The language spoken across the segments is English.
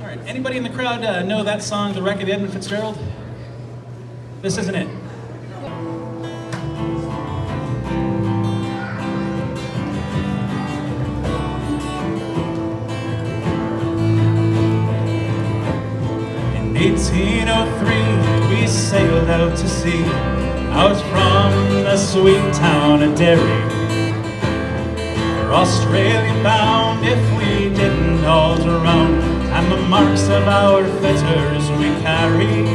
right, anybody in the crowd know that song, The Wreck of the Edmund Fitzgerald? This isn't it. In 1803, we sailed out to sea, out from the sweet town of Derry. We're Australia bound if we didn't alter round, and the marks of our fetters we carried.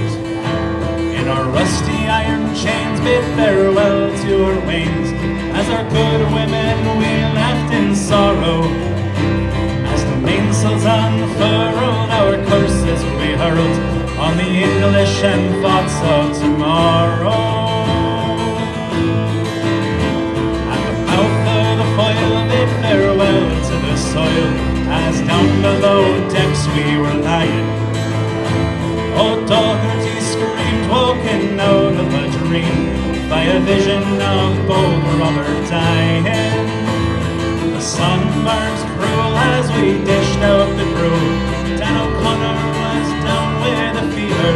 In our rusty iron chains bid farewell to our wains, as our good women we left in sorrow. As the mainsails unfurled, our curses we hurled on the English and thoughts of tomorrow. At the mouth of the foil bid farewell to the soil, as down below decks we were lying. Old Doherty screamed, woken out of a dream by a vision of bold Robert dying. The sun burns cruel as we dished out the crew. Dan O'Connor was down with a fever.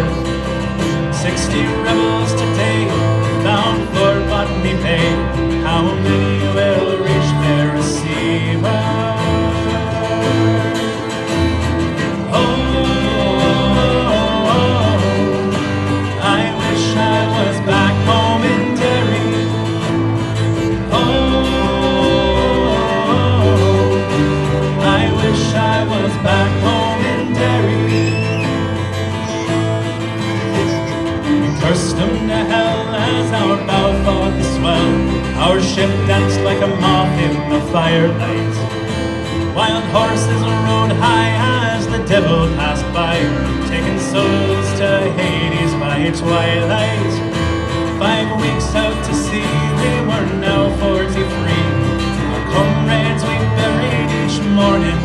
60 rebels today bound for Botany Bay. How many will reach their receiver? Our ship danced like a moth in the firelight. Wild horses rode high as the devil passed by, taking souls to Hades by twilight. 5 weeks out to sea, they were now 43. Our comrades we buried each morning.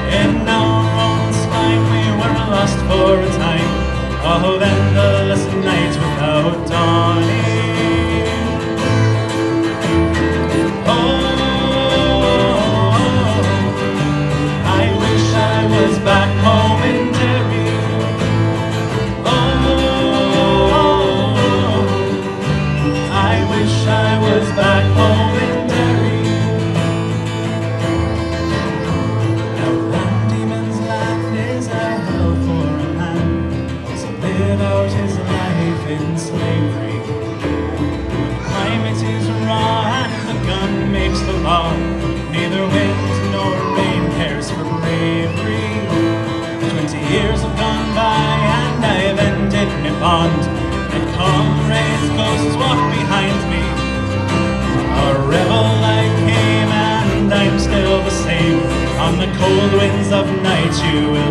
In our own slime we were lost for a time. Oh, then the last nights without dawning. Back home in Derry. Oh, I wish I was back home in Derry. Now Van Diemen's laugh is a hell for a man to live out his life in slavery. The climate is raw and the gun makes the law. Neither wind nor rain cares for bravery. 20 years have gone by and I've ended my bond, and comrades' ghosts walk behind me. A rebel I came and I'm still the same. On the cold winds of night you will